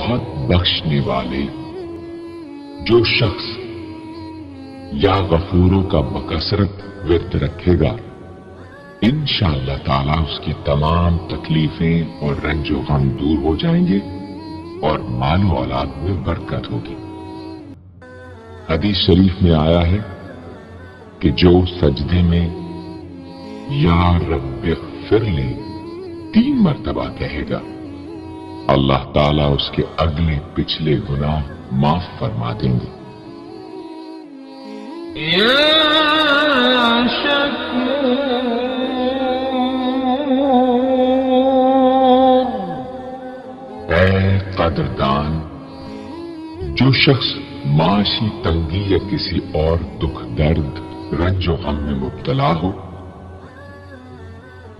بہت بخشنے والے جو شخص یا غفوروں کا بکثرت ورد رکھے گا انشاءاللہ تعالیٰ اس کی تمام تکلیفیں اور رنج و غم دور ہو جائیں گے اور مال و اولاد میں برکت ہوگی۔ حدیث شریف میں آیا ہے کہ جو سجدے میں یا رب اغفر لی 3 مرتبہ کہے گا اللہ تعالیٰ اس کے اگلے پچھلے گناہ معاف فرما دیں گے۔ اے قدردان، جو شخص معاشی تنگی یا کسی اور دکھ درد رنج و غم میں مبتلا ہو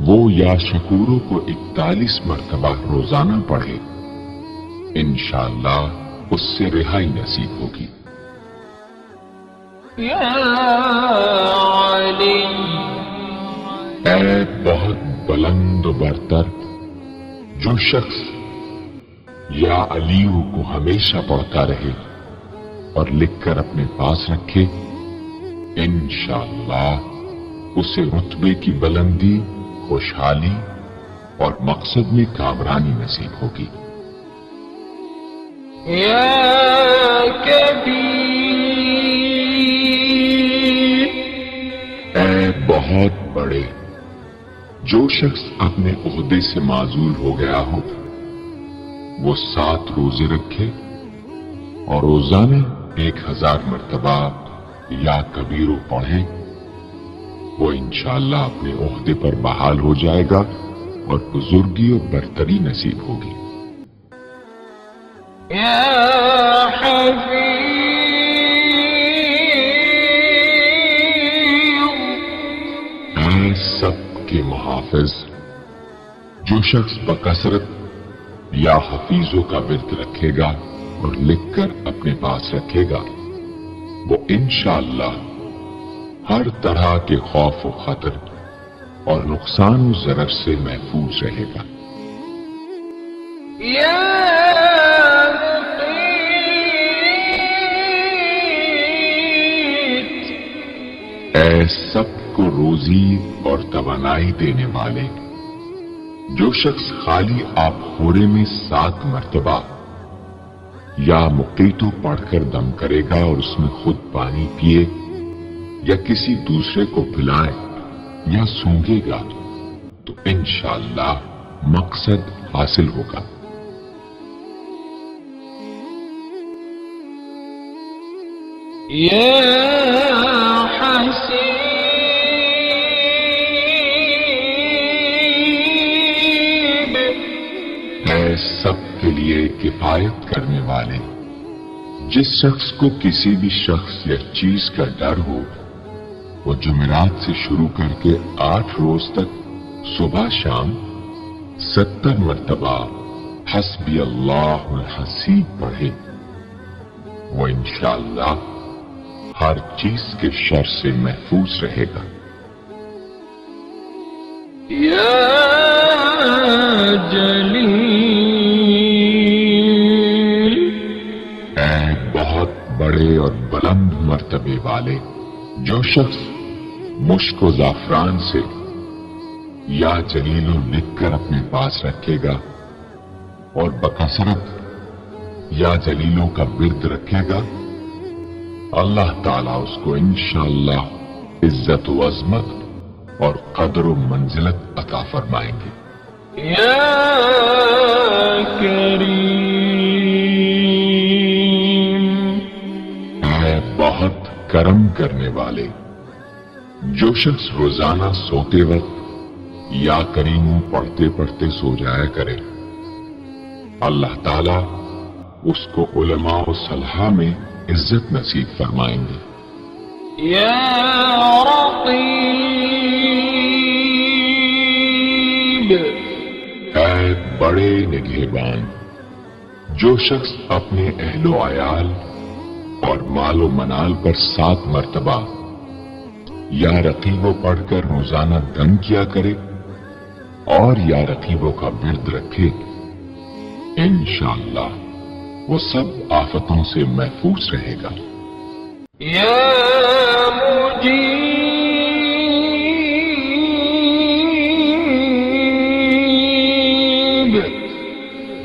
وہ یا شکوروں کو 41 مرتبہ روزانہ پڑھے انشاءاللہ اس سے رہائی نصیب ہوگی۔ اے بہت بلند و برتر، جو شخص یا علیو کو ہمیشہ پڑھتا رہے اور لکھ کر اپنے پاس رکھے انشاءاللہ اسے رتبے کی بلندی، خوشحالی اور مقصد میں کامرانی نصیب ہوگی۔ اے بہت بڑے، جو شخص اپنے عہدے سے معزول ہو گیا ہو وہ 7 روزے رکھے اور روزانہ 1000 مرتبہ یا کبیرو پڑھے وہ انشاءاللہ اپنے عہدے پر بحال ہو جائے گا اور بزرگی اور برتری نصیب ہوگی۔ اے سب کے محافظ، جو شخص بکثرت یا حفیظوں کا ورد رکھے گا اور لکھ کر اپنے پاس رکھے گا وہ انشاءاللہ ہر طرح کے خوف و خطر اور نقصان و ضرر سے محفوظ رہے گا۔ اے سب کو روزی اور توانائی دینے والے، جو شخص خالی آب خورے میں 7 مرتبہ یا مقیتو پڑھ کر دم کرے گا اور اس میں خود پانی پیے یا کسی دوسرے کو پلائے یا سونگے گا تو انشاءاللہ مقصد حاصل ہوگا۔ سب کے لیے کفایت کرنے والے، جس شخص کو کسی بھی شخص یا چیز کا ڈر ہو وہ جمعرات سے شروع کر کے 8 روز تک صبح شام 70 مرتبہ حسبی اللہ الحسیب پڑھے وہ انشاءاللہ ہر چیز کے شر سے محفوظ رہے گا۔ اے بہت بڑے اور بلند مرتبے والے، جو شخص مشک و زعفران سے یا جلیلو لکھ کر اپنے پاس رکھے گا اور بکثرت یا جلیلوں کا ورد رکھے گا اللہ تعالیٰ اس کو انشاءاللہ عزت و عظمت اور قدر و منزلت عطا فرمائیں گے۔ اے بہت کرم کرنے والے، جو شخص روزانہ سوتے وقت یا کریموں پڑھتے پڑھتے سو جایا کرے اللہ تعالیٰ اس کو علماء و صلحاء میں عزت نصیب فرمائیں گے۔ اے بڑے نگہبان، جو شخص اپنے اہل و عیال اور مال و منال پر 7 مرتبہ یا رقیبوں پڑھ کر روزانہ دم کیا کرے اور یا رقیبوں کا ورد رکھے انشاءاللہ وہ سب آفتوں سے محفوظ رہے گا۔ یا مجیب،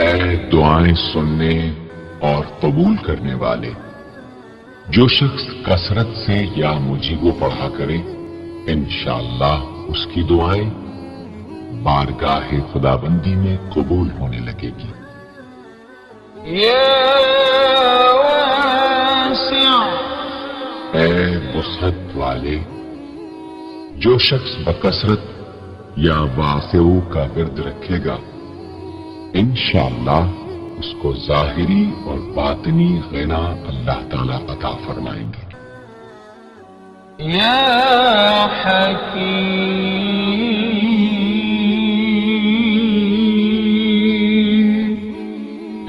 اے دعائیں سننے اور قبول کرنے والے، جو شخص کثرت سے یا مجیبو پڑھا کرے انشاءاللہ اس کی دعائیں بارگاہ خدابندی میں قبول ہونے لگے گی۔ یا واسع، اے وسعت والے، جو شخص بکثرت یا واسعو کا ورد رکھے گا انشاءاللہ اس کو ظاہری اور باطنی غنا اللہ تعالی عطا فرمائیں گے۔ یا حکیم،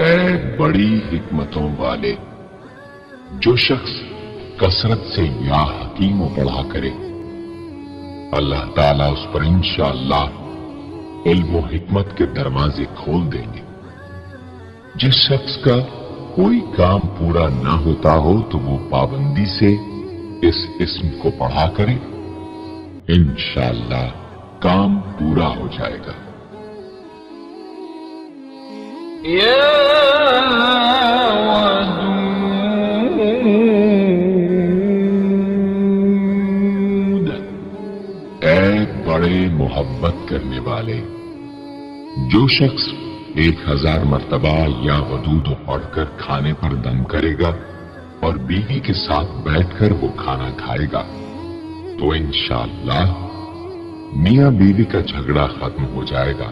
اے بڑی حکمتوں والے، جو شخص کثرت سے یا حکیم و پڑھا کرے اللہ تعالیٰ اس پر انشاءاللہ علم و حکمت کے دروازے کھول دیں گے۔ جس شخص کا کوئی کام پورا نہ ہوتا ہو تو وہ پابندی سے اس اسم کو پڑھا کرے انشاءاللہ کام پورا ہو جائے گا۔ یا ودود، اے بڑے محبت کرنے والے، جو شخص 1000 مرتبہ یا ودود پڑھ کر کھانے پر دم کرے گا اور بیوی کے ساتھ بیٹھ کر وہ کھانا کھائے گا تو انشاءاللہ میاں بیوی کا جھگڑا ختم ہو جائے گا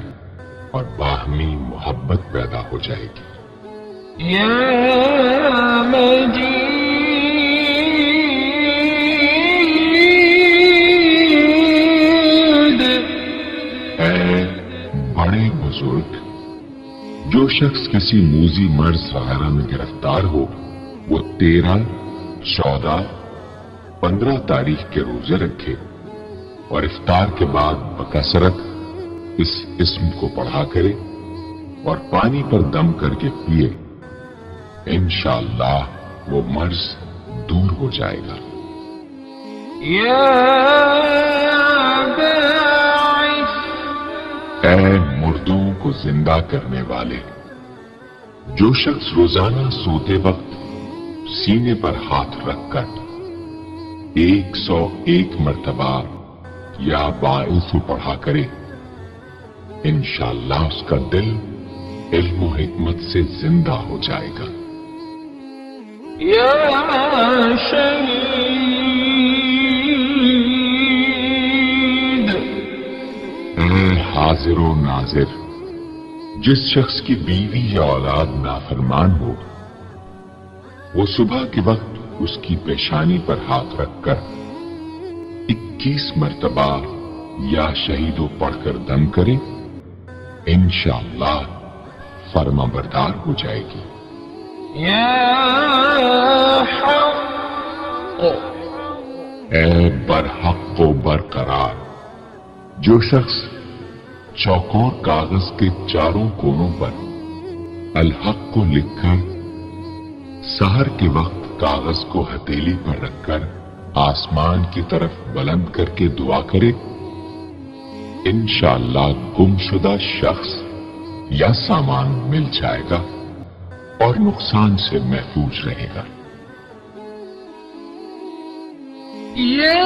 اور باہمی محبت پیدا ہو جائے گی۔ یا مجید، اے بڑے بزرگ، جو شخص کسی موذی مرض وغیرہ میں گرفتار ہو وہ 13، 14، 15 تاریخ کے روزے رکھے اور افطار کے بعد بکثرت اس اسم کو پڑھا کرے اور پانی پر دم کر کے پیے انشاءاللہ وہ مرض دور ہو جائے گا۔ یا باعث، اے مردوں کو زندہ کرنے والے، جو شخص روزانہ سوتے وقت سینے پر ہاتھ رکھ کر 101 مرتبہ یا باعث پڑھا کرے انشاءاللہ اس کا دل علم و حکمت سے زندہ ہو جائے گا۔ یا شہید، اے حاضر و ناظر، جس شخص کی بیوی یا اولاد نافرمان ہو وہ صبح کے وقت اس کی پیشانی پر ہاتھ رکھ کر 21 مرتبہ یا شہیدو پڑھ کر دم کرے انشاءاللہ فرما بردار ہو جائے گی۔ یا حق، اے برحق و برقرار، جو شخص چوکور کاغذ کے چاروں کونوں پر الحق کو لکھ کر سحر کے وقت کاغذ کو ہتھیلی پر رکھ کر آسمان کی طرف بلند کر کے دعا کرے انشاءاللہ گمشدہ شخص یا سامان مل جائے گا اور نقصان سے محفوظ رہے گا۔ یا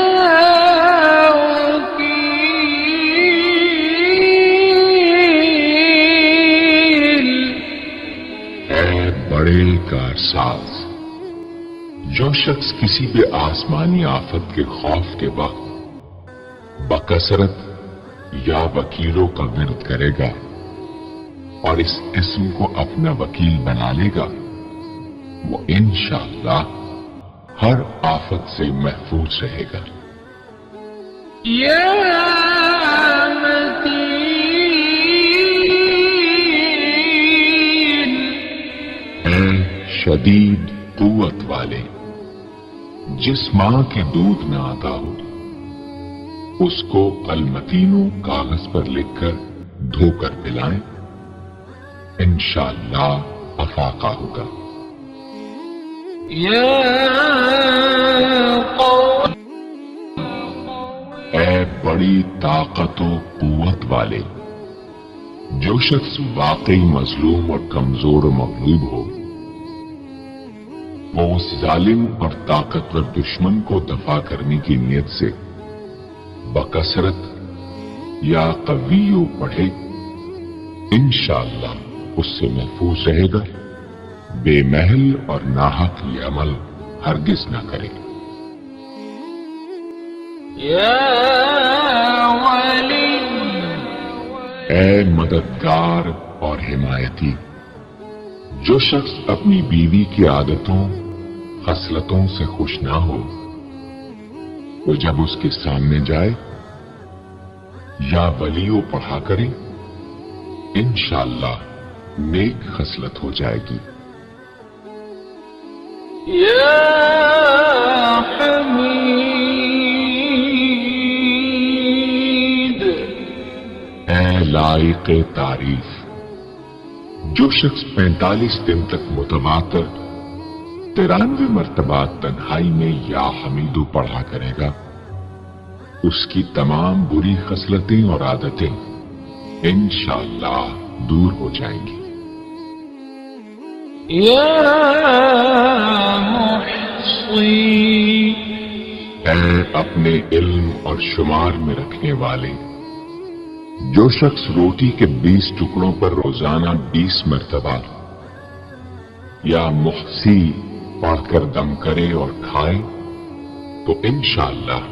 وکیل، اے بڑے کارساز، جو شخص کسی بھی آسمانی آفت کے خوف کے وقت بکثرت یا وکیلوں کا ورد کرے گا اور اس اسم کو اپنا وکیل بنا لے گا وہ انشاءاللہ ہر آفت سے محفوظ رہے گا۔ یا متین، اے شدید قوت والے، جس ماں کے دودھ نہ آتا ہو اس کو المتینو کاغذ پر لکھ کر دھو کر پلائیں انشاءاللہ افاقہ ہوگا۔ يا قوم اے بڑی طاقت و قوت والے، جو شخص واقعی مظلوم اور کمزور و مغلوب ہو، وہ اس ظالم اور طاقتور دشمن کو دفاع کرنے کی نیت سے بکثرت یا قویو پڑھے، انشاءاللہ اس سے محفوظ رہے گا، بے محل اور ناحق یہ عمل ہرگز نہ کرے۔ يا ولي اے مددگار اور حمایتی، جو شخص اپنی بیوی کی عادتوں خصلتوں سے خوش نہ ہو، وہ جب اس کے سامنے جائے یا ولیو پڑھا کرے، انشاءاللہ نیک خصلت ہو جائے گی۔ يا حميد اے لائق تعریف، جو شخص 45 دن تک متواتر 93 مرتبہ تنہائی میں یا حمیدو پڑھا کرے گا، اس کی تمام بری خصلتیں اور عادتیں انشاءاللہ دور ہو جائیں گی۔ يا محصي اے اپنے علم اور شمار میں رکھنے والے، جو شخص روٹی کے 20 ٹکڑوں پر روزانہ 20 مرتبہ یا محصی پڑھ کر دم کرے اور کھائے، تو انشاءاللہ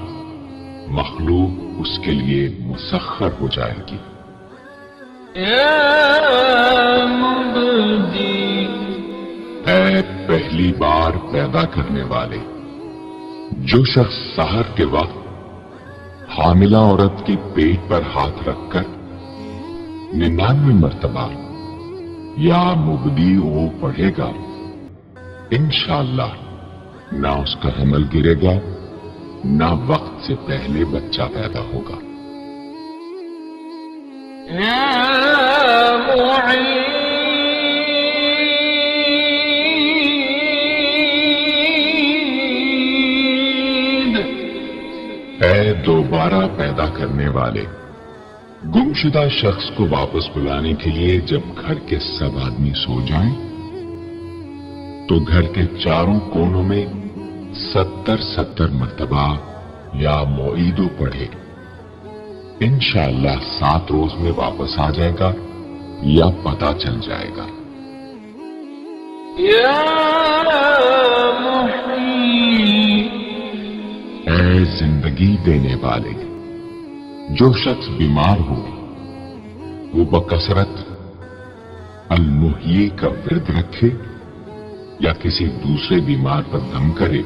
مخلوق اس کے لیے مسخر ہو جائے گی۔ يا مبدي اے پہلی بار پیدا کرنے والے، جو شخص سحر کے وقت حاملہ عورت کے پیٹ پر ہاتھ رکھ کر 99 مرتبہ یا مبدی وہ پڑھے گا، انشاءاللہ نہ اس کا حمل گرے گا، نہ وقت سے پہلے بچہ پیدا ہوگا۔ يا معيد اے دوبارہ پیدا کرنے والے، گمشدہ شخص کو واپس بلانے کے لیے جب گھر کے سب آدمی سو جائیں تو گھر کے چاروں کونوں میں 70 مرتبہ یا معیدو پڑھے، انشاءاللہ 7 روز میں واپس آ جائے گا یا پتہ چل جائے گا۔ يا محيي اے زندگی دینے والے، جو شخص بیمار ہو، وہ بکثرت المحیی کا ورد رکھے یا کسی دوسرے بیمار پر دم کرے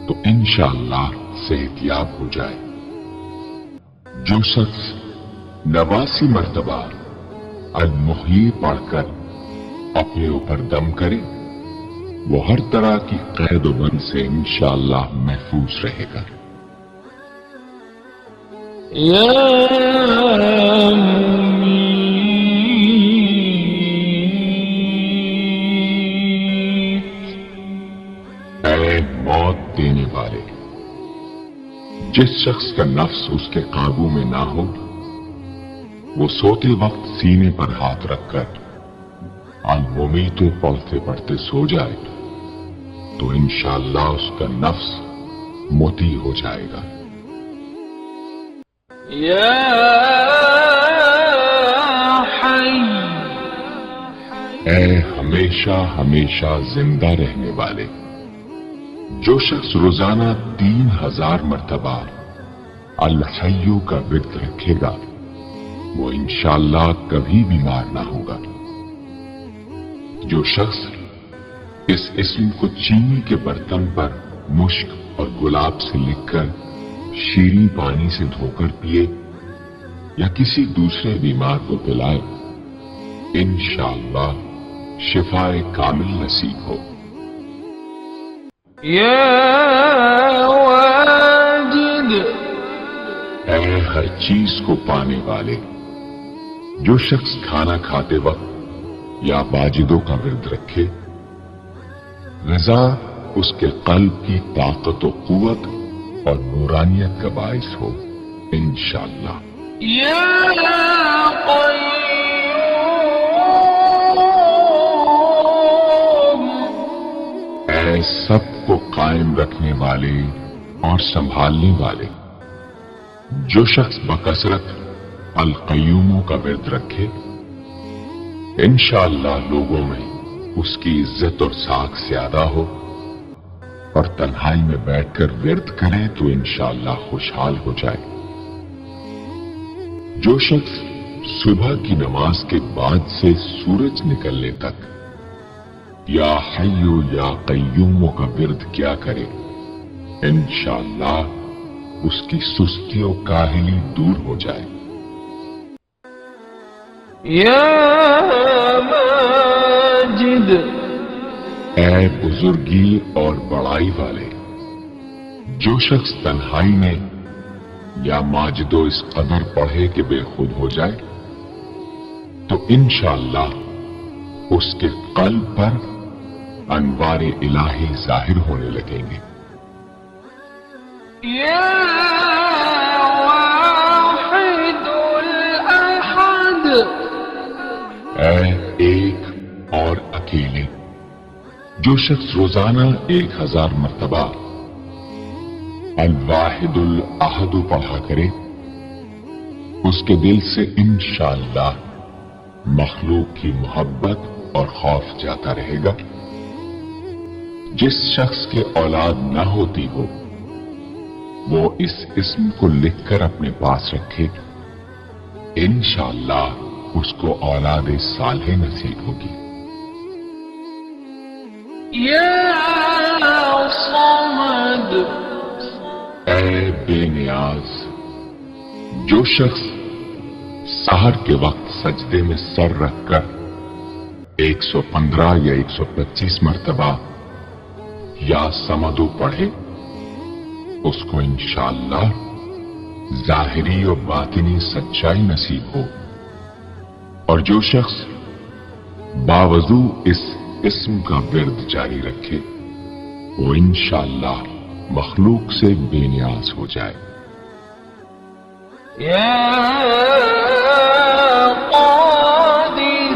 تو انشاءاللہ صحت یاب ہو جائے۔ جو شخص 89 مرتبہ المحیی پڑھ کر اپنے اوپر دم کرے، وہ ہر طرح کی قید و بند سے انشاءاللہ محفوظ رہے گا۔ يا مميت اے موت دینے والے، جس شخص کا نفس اس کے قابو میں نہ ہو، وہ سوتے وقت سینے پر ہاتھ رکھ کر الممیتو پڑھتے پڑھتے سو جائے تو انشاءاللہ اس کا نفس موتی ہو جائے گا۔ يا حي اے ہمیشہ ہمیشہ زندہ رہنے والے، جو شخص روزانہ 3000 مرتبہ الحیو کا ورد رکھے گا، وہ انشاءاللہ کبھی بیمار نہ ہوگا۔ جو شخص اس اسم کو چینی کے برتن پر مشک اور گلاب سے لکھ کر شیریں پانی سے دھو کر پیے یا کسی دوسرے بیمار کو پلائے، انشاءاللہ شفاء کامل نصیب ہو۔ يا واجد اے ہر چیز کو پانے والے، جو شخص کھانا کھاتے وقت یا واجدوں کا ورد رکھے غذا اس کے قلب کی طاقت و قوت اور نورانیت کا باعث ہو انشاءاللہ۔ يا قيوم اے سب کو قائم رکھنے والے اور سنبھالنے والے، جو شخص بکثرت القیوموں کا ورد رکھے انشاءاللہ لوگوں میں اس کی عزت اور ساکھ زیادہ ہو، اور تنہائی میں بیٹھ کر ورد کرے تو انشاءاللہ خوشحال ہو جائے۔ جو شخص صبح کی نماز کے بعد سے سورج نکلنے تک یا حیو یا قیوموں کا ورد کیا کرے انشاءاللہ اس کی سستی و کاہلی دور ہو جائے۔ يا ماجد اے بزرگی اور بڑائی والے، جو شخص تنہائی میں یا ماجدو اس قدر پڑھے کہ بے خود ہو جائے تو انشاءاللہ اس کے قلب پر انوار الہی ظاہر ہونے لگیں گے۔ يا واحد الأحد اے ایک اور اکیلے، جو شخص روزانہ 1000 مرتبہ الواحد الاحد پڑھا کرے اس کے دل سے انشاءاللہ مخلوق کی محبت اور خوف جاتا رہے گا۔ جس شخص کے اولاد نہ ہوتی ہو وہ اس اسم کو لکھ کر اپنے پاس رکھے، انشاءاللہ اس کو اولاد صالح نصیب ہوگی۔ يا صمد اے بے نیاز، جو شخص سحر کے وقت سجدے میں سر رکھ کر 115 یا 125 مرتبہ یا سمدو پڑھے اس کو انشاءاللہ ظاہری و باطنی سچائی نصیب ہو، اور جو شخص باوضو اس اسم کا ورد جاری رکھے وہ انشاءاللہ مخلوق سے بے نیاز ہو جائے۔ يا قادر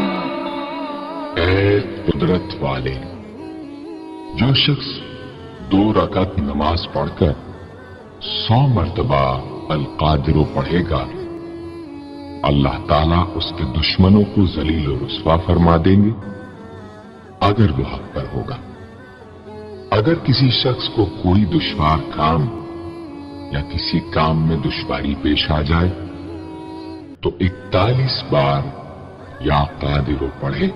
اے قدرت والے، جو شخص 2 رکعت نماز پڑھ کر 100 مرتبہ القادر پڑھے گا اللہ تعالیٰ اس کے دشمنوں کو ذلیل و رسوا فرما دیں گے اگر وہ حق پر ہوگا۔ اگر کسی شخص کو کوئی دشوار کام یا کسی کام میں دشواری پیش آ جائے تو 41 بار یا قادر پڑھے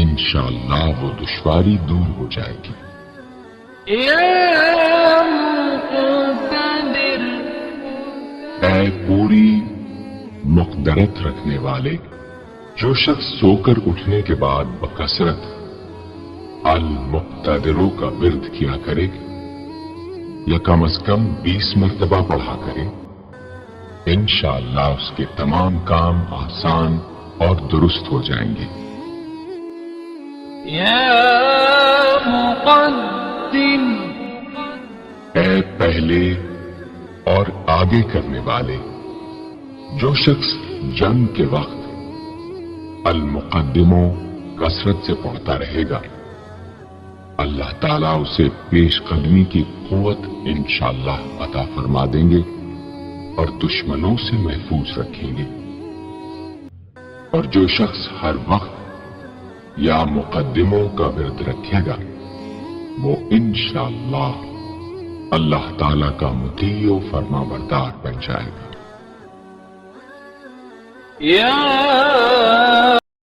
انشاءاللہ وہ دشواری دور ہو جائے گی۔ يا مقتدر اے پوری مقدرت رکھنے والے، جو شخص سو کر اٹھنے کے بعد بکثرت المقتدروں کا ورد کیا کرے یا کم از کم 20 مرتبہ پڑھا کرے انشاءاللہ اس کے تمام کام آسان اور درست ہو جائیں گے۔ يا مقدم اے پہلے اور آگے کرنے والے، جو شخص جنگ کے وقت المقدموں کثرت سے پڑھتا رہے گا اللہ تعالیٰ اسے پیش قدمی کی قوت انشاءاللہ عطا فرما دیں گے اور دشمنوں سے محفوظ رکھیں گے۔ اور جو شخص ہر وقت یا مقدموں کا ورد رکھے گا وہ انشاءاللہ اللہ تعالیٰ کا مطیع و فرما بردار بن جائے گا۔ يا